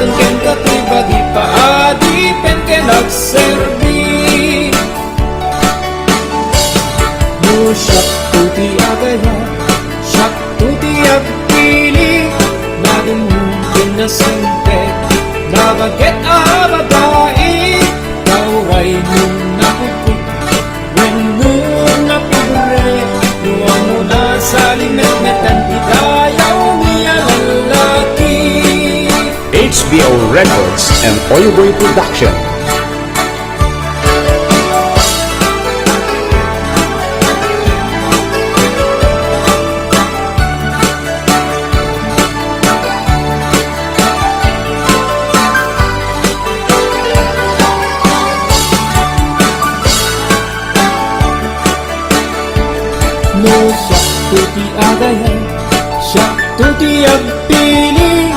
Tungken katibagi paadipen ken agserbi. No siyak tuti agaya, siyak tuti agpili, naging mungkin na simpe, nabaget ababai, kaway nung nakukut, when nung napigure, nuwang mo na sa limet-metan, itayaw niya lalaki. HBO Records and Oyoboy Production. No siyak tuti agaya, siyak tuti agpili,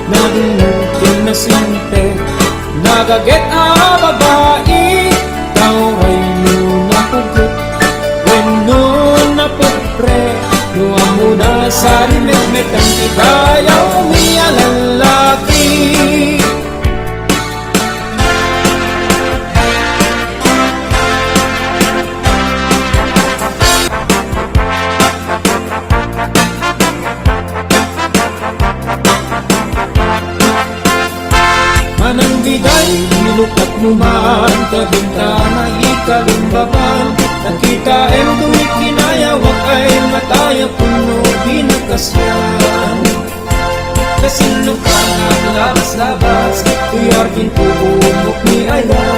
naging mungkin na simpe, nagaget ababai, kaway nung napugot, when nung napupre, nuwang mo na sa rimit-met ang itayaw niya lalaki. Manang bigay, nilukat mo man, kabintana ikalimbaban, nakita em duwit kinayawag ay mataya puno binagkasyan. Kasino ka ng labas-labas, tuyarkin po umok ni ayaw,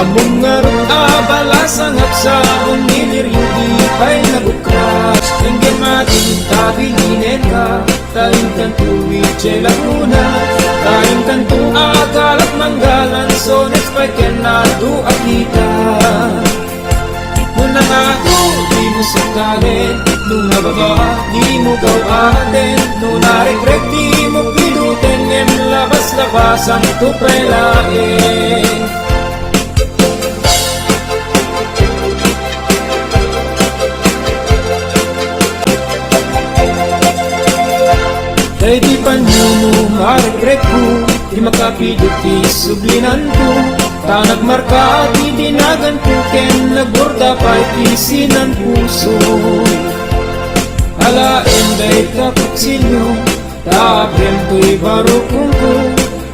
among nga rin abalas ang hapsa, umilir yung ipay nagukras. Tingin mating tabilinin ka, taling kantuwid siya laguna, taling kantu agalat manggalan, so next pa kenado akita. Muna nga ako, di mo sakalin, nung nababa, di mo gawatin, nung naregreg, di mo pinutin, em labas-labas ang tupay lain. Kaya di pa nyo mo maregreg ko, di makapidot di sublinan ko, ta nagmarka di dinagan ko, ken nagborda pa'y kisinan puso. Halain da'y kaputsilyo, tabrem to'y barukong ko,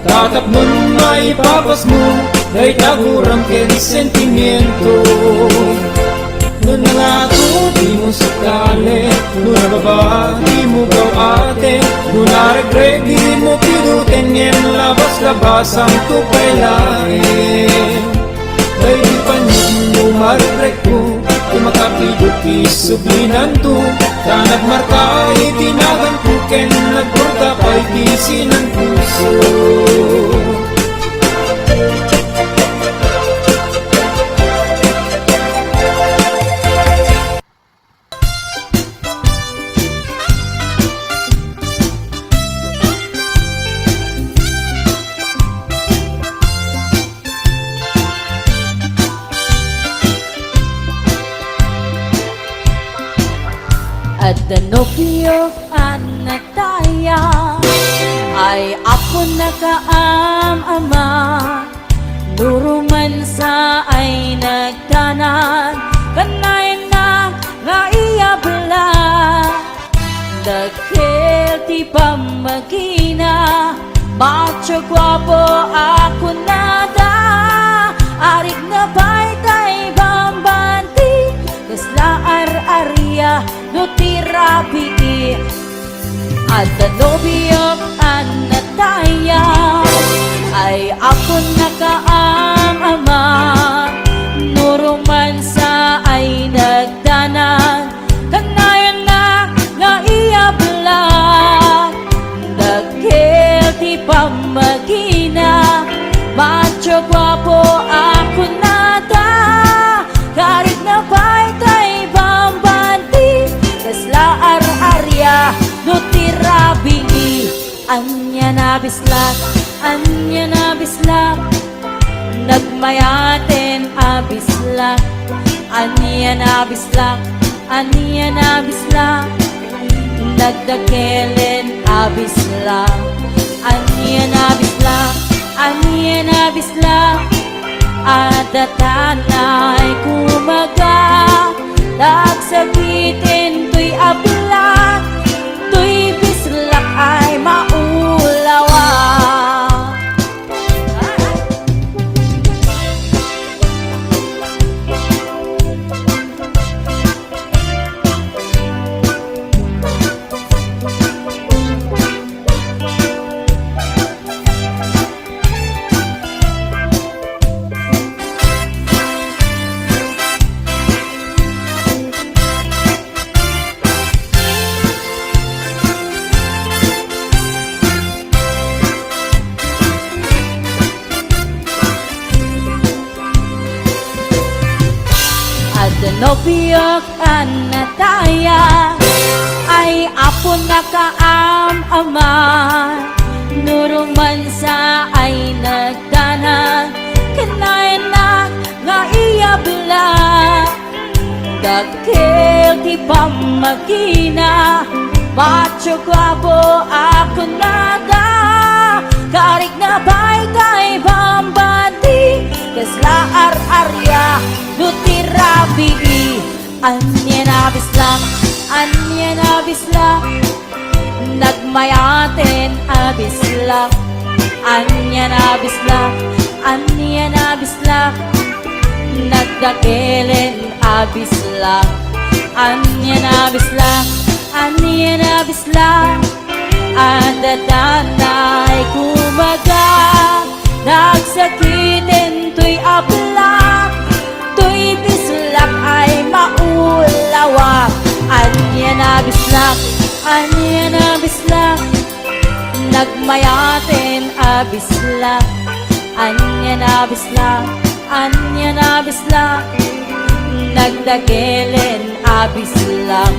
tatapnon maipapas mo, da'y taguram ken sentimiento. Nun na nga to, di mo sakali, nun nababa, di mo gawate, nun naregreg, di mo pinutin, ngem labas-labas ang tupay lain. Dahil di pa nyo mo maregreg ko, di makapidot isublinan to, ta nagmarka itinagan ko, ken nagborda pa'y kisinan puso. At the nobyo anataya ay ako nakaam-ama, nuruman sa ay nagtanan, kanay na nga iyabla, dagkel ti pamagina, macho guwapo ako nada, arik na ba'y tay bambanti, kasla ar-arya no tirabi. At the nobyo anataya ay ako nakaam-ama, nuruman sa ay nagdanan, kanayan na nga iyabla, dagkel ti pamagina, macho guwapo ako nada, karit na ba'y tay bambanti, kasla ar-arya no tirabi. Anya na bislak, anya na bislak, nagmayaten abislak, anya na bislak, anya na bislak, nagdakelen abislak, anya na bisla, anya na bisla, adatanay kumaga, nagsakitin to'y abla, to'y bislak ay maulawa. Adanopiyok anataya ay apo na kaam-ama, nuruman sa ay nagdana, kanayan na nga iyabla, dagkil ti pamagina, macho guwapo ako nada, karik na bay kay bambati, kasla ar-arya, nutirabi, anya na bislang, anya na bislang, nagmayaten abislang, anya na bislang, anya na bislang, nagdakilen abislang, anya na bislang, anya na bislang, adatanay kumaga, nagsakitin to'y abla, to'y bislak ay maulawa. Anya na bislak, anya na bislak, nagmayaten abislak, anya na bislak, anya na bislak, nagdakilen abislak,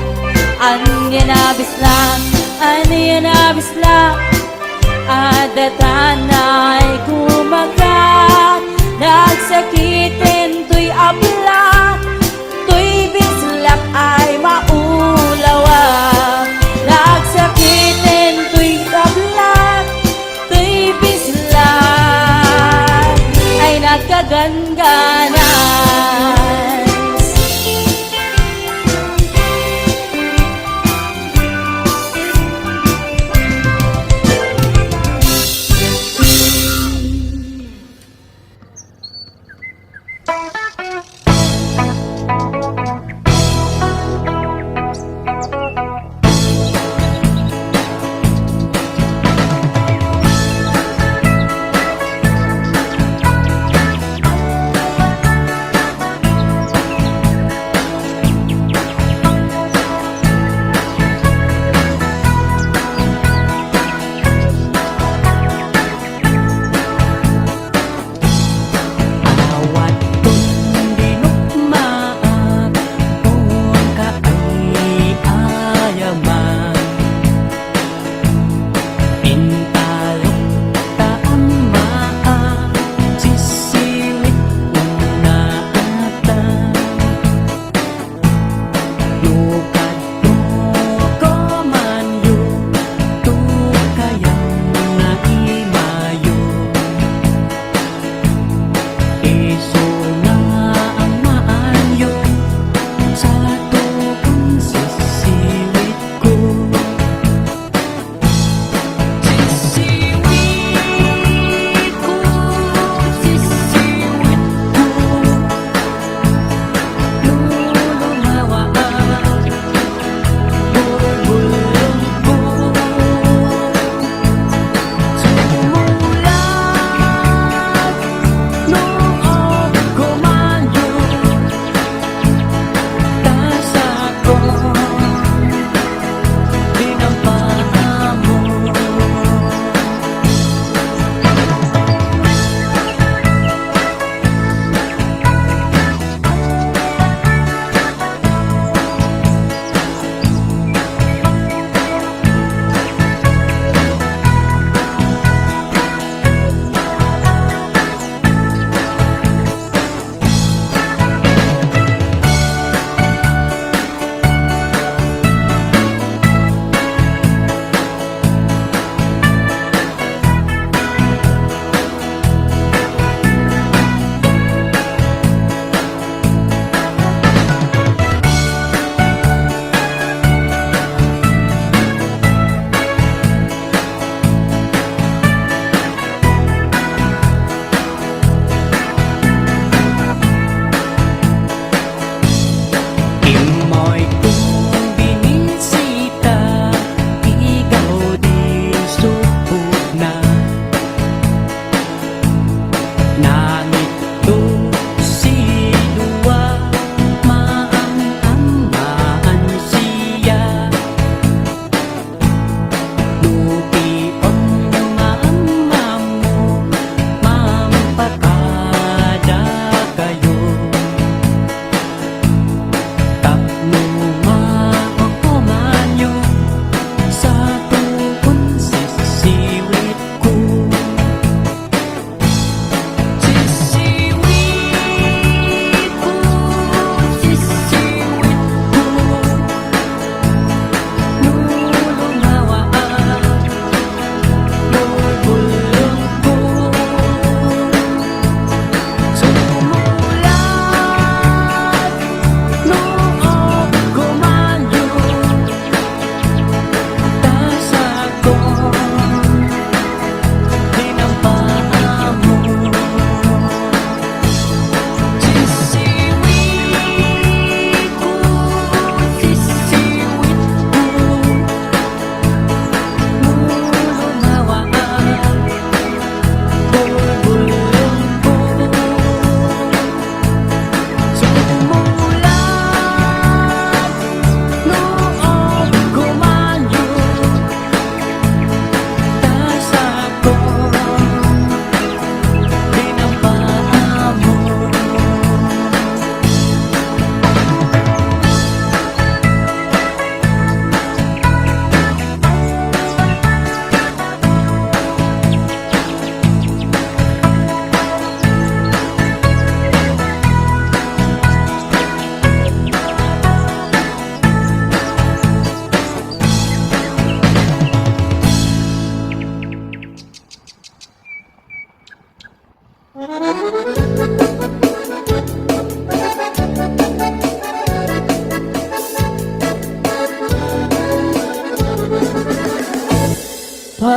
anya na bislak, anya na bislak, adatanay kumaga, nagsakitin to'y abla, to'y bislak ay maulawa. Nagsakitin to'y abla, to'y bislak ay nagkagangganan.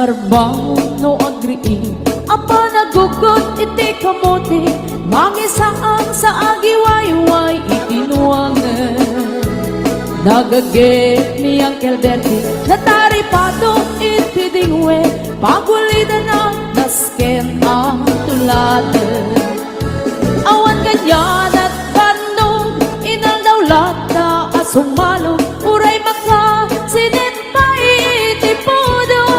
Parbaon no agrii apa nagugot iti kamote mangisaang sa agiwayway itinuangan nagagit ni Uncle Bertie nataripado iti dingwe pagulida na nasken ang tuladan awan ganyan at kanong inaldawlat na asumalo uray maka sinin pa itipodon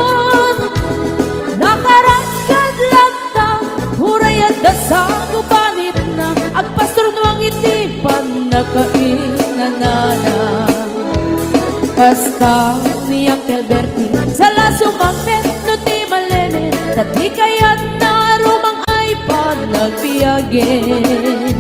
nakaragkad lagta uray at dasang ubanit na agpastor nuang itipan nakainanana Kasta ni Uncle Bertie sa lasumangpet no ti malene tati kayat na rumang ay panagbiyagen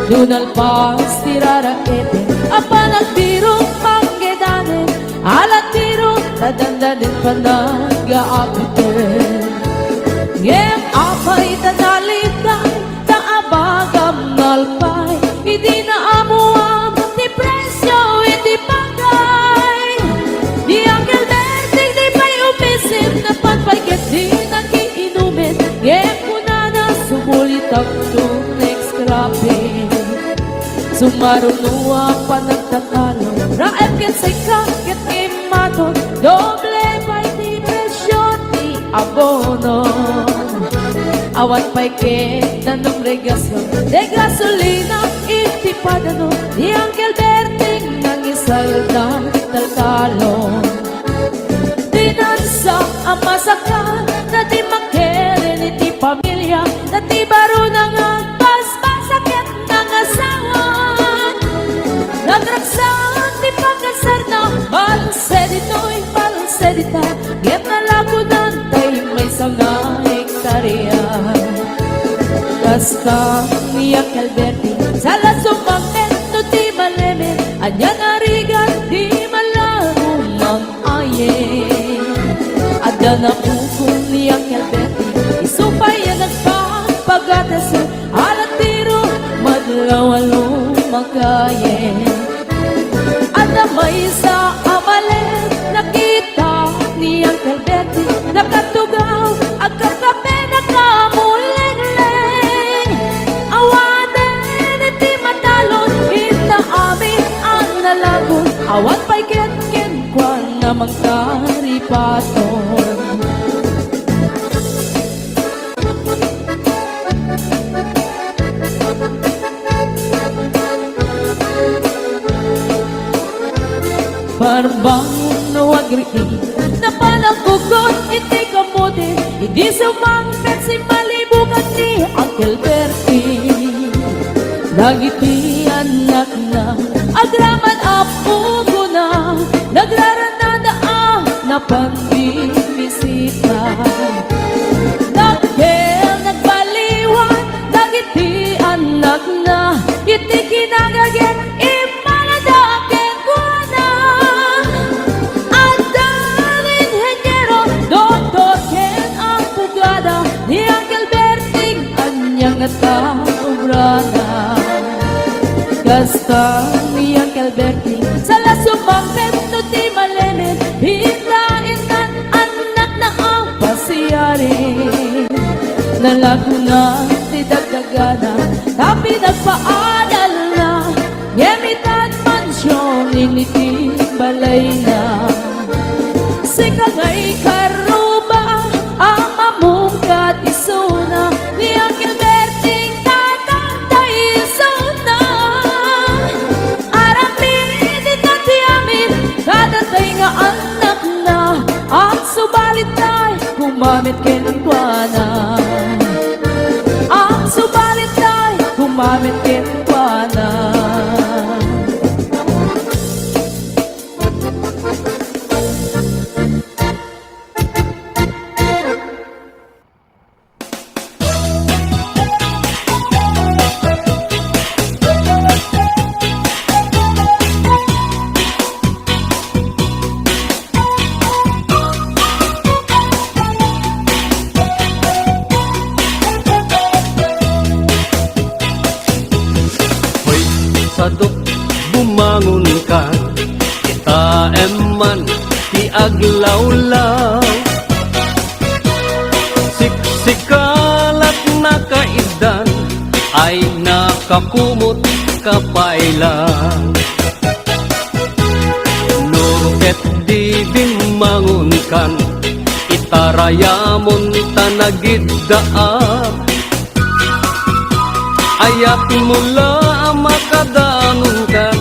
Dunal pas tirara ete apa nagbiro panggedanen alat biro tadandanin panagaapiten ngem apay tanalibay taabagam nalpay hindi na amuam ti presyo iti pagay di Uncle Bertie di pa'y umisim na panpagkat di nakiinumin ngem kuna na sumulit ang next grabe sumarunua pa nagtatalo raem ket say kaket imaton doble pa'y ti presyo ti abono awan pa'y ket nanong regasyon de gasolina iti padano di Uncle Bertie nang isalda taltalon dinansa ang masaka na di makeren iti pamilya na di baro nang agpaspasakit ng asawa nagraksan di pagkasar na balsedito'y balsedita ngem na lagunan tayo may sana hektarya Kasta ni Uncle Bertie sa lasumangpet no ti malemen anya narigan di malaro mang-aye ada na pukong ni Uncle Bertie isupay yan nagpapagatas alat tiro madlawalo magaye ada may sa amalen nakita ni Uncle Bertie nakatugaw agkakape nakamuling-ling awanen iti matalon ita amin ang nalagon awan pa'y ken kwan na magkaripaton Parbangon no agrii na panagkugot iti kamote hindi sumangpet si malibugan ni Uncle Bertie Dagiti anak na agraman apugo na nagraranada na pandimisita Nagkel nagbaliwan dagiti anak na iti kinagaget imaladaken ko na Andan inhenyero doktor ken ang pugada ni Uncle Bertie anyang nataubrana Kasta ni Uncle Bertie sa lasumangpet no ti malemen hintain anak na ang pasiyari nalaguna ti dagdagana tapi nagpaadal na ngemitan mansyon initi balay na sikagay karuba ang mamungkat isuna ni Uncle Bertie kakantay isuna kadatay nga anak na ang subalit ay gumamit kenkwana ang subalit ay gumamit kenkwana Sadok bumangon ka kita eman ti aglawlaw ay nakakumot kapailan. Nuket di bimangon kan, itarayamon tanagidaan. Ayat mula makadangon kan,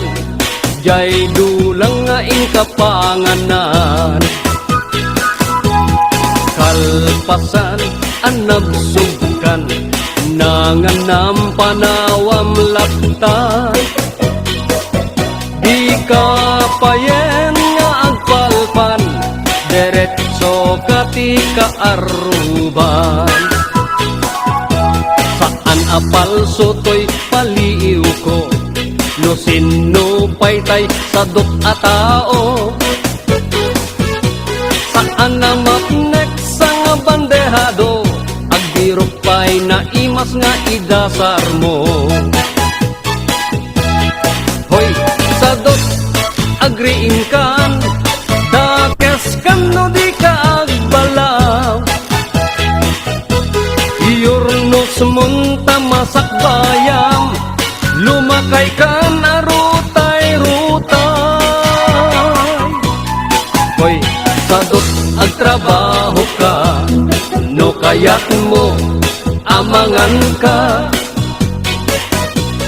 jay dulang nga inkapanganan. Kalpasan ang nagsugkan, nanganam panawam laptan. Di ka payen nga agpalpan, deretso kati kaaruban. Saan apalso to'y paliiw ko, no sino paytay sa dok a tao. Saan na mapnek sa nga bandehado, agdirok pa'y naimas nga idasar mo. Hoy, sa dok agriin kan, dakes kan no di ka agbalaw. Iyornos munta masak bayam, lumakay kan arutay-rutay. Hoy, sadot agtrabaho ka, no kayak mo amangan ka.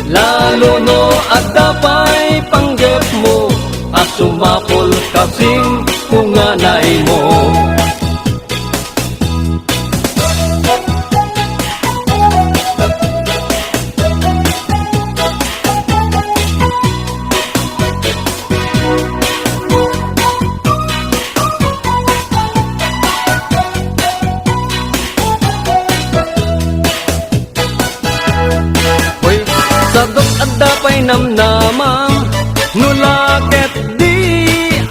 Lalo no adapay panggap mo, asumapol kasing kunganay mo. Sadok adapay namnamam, nulaket di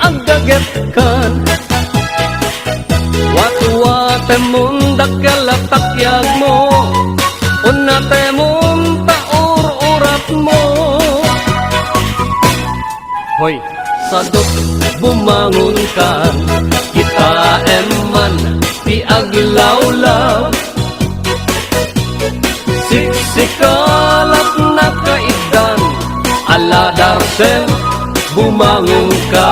agdaget kan. Watu-wate mundak kalatakyag mo, unate mong taur-urat mo. Hoy, sadok bumangon kan, kita eman di aglawlaw. Siksikalat na kaidan, aladarsen bumangon ka.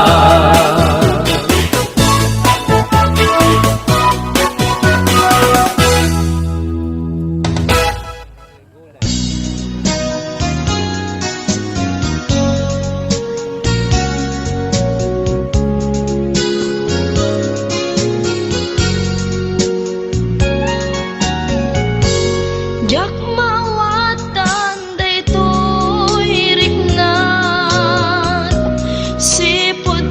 Jak mawatan daytoy riknat, sipod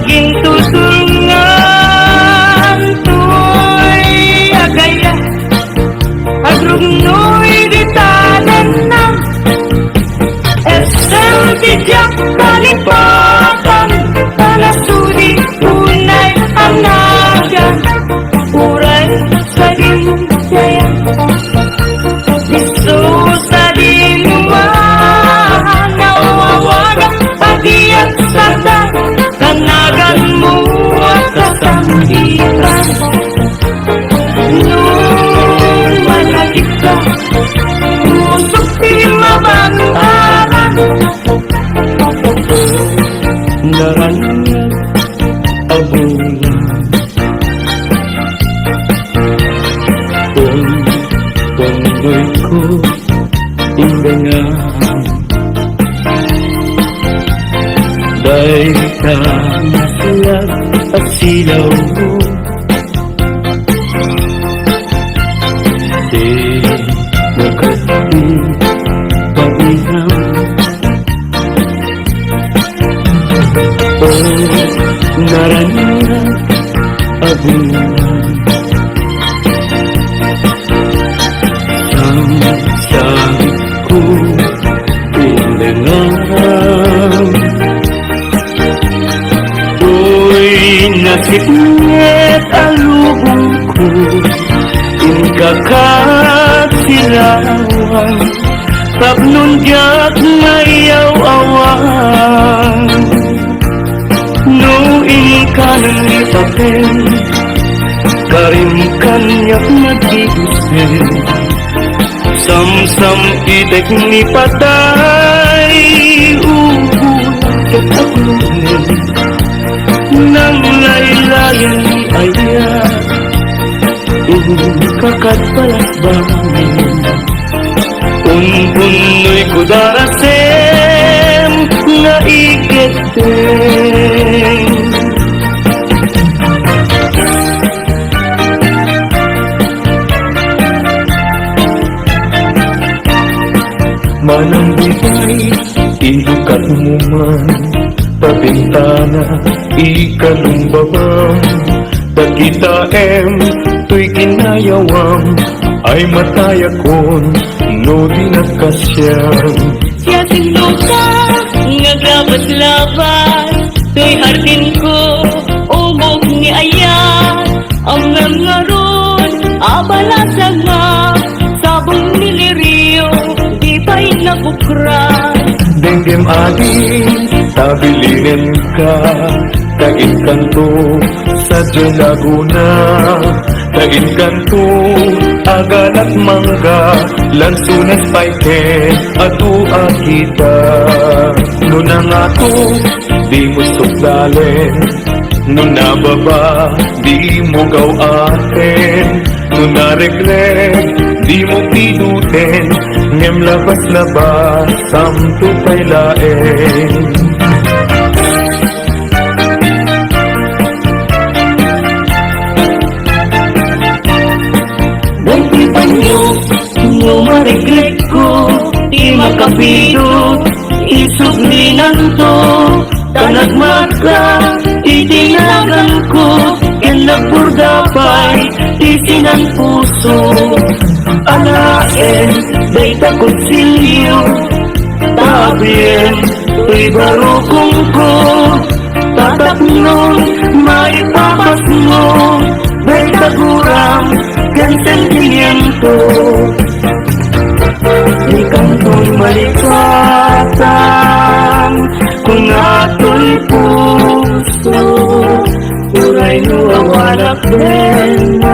aging tutulungan to'y agaya agrug no'y di tanan SLT Jack kalipatan talasudi tunay ang nagan uray sa dimsaya Diso sa dinuman nawawagan pagiyat sarda kanagan mo at kasamgitan nung malagip ka usok di mabangaran naranyag abulan Punggoy ko ingangan Dahil ka masalag at silaw mo Di makati pag-iham O naranyag abulan Sabi ko pinangarap Uy, nasiknet alubong ko Inkakasilawan Tapnunjak mayaw-awan No inkanang ipapel Karim kanyak nag-iusin Sam-sam itek ni patay Ubulan kataklunin Nang laylayan ni ayat Kakat palakbangin Unpunoy kudarasem Na iketeng Manang bigay, ilukat mo man Pabintana, ikalumbabang Pagkita tuy kinayawang Ay matayakon, no di nakasyang Siya sinuka, nagabat-labat Tuy hardin ko, umog ni ayat Ang nangaroon, abala sa nga Sabong niliriyo, di pa'y nabukran Denggem ading, tabilinin ka Tagin kanto sa Laguna Tagin kanto, agan at mangga Lansunas paiken, atua kita Nunang ako, di mo sukdalen Nunababa, di mo gaw aten Nunaregret, di mo pinutin Ngem labas-labas, samto pa'y laeng Dahil panyo, numaregret ko Di makapidot, isublinan to Tanagmat ka, itinagan ko Yan nagpurdapay, tisinan puso Alaen, day takot silyo Tabien, tuy barukong ko Tataknon, maipapas mo Day taguram, kan sentimiento Di kanto'y malikatan Kung ato'y puso Uray nuawalak din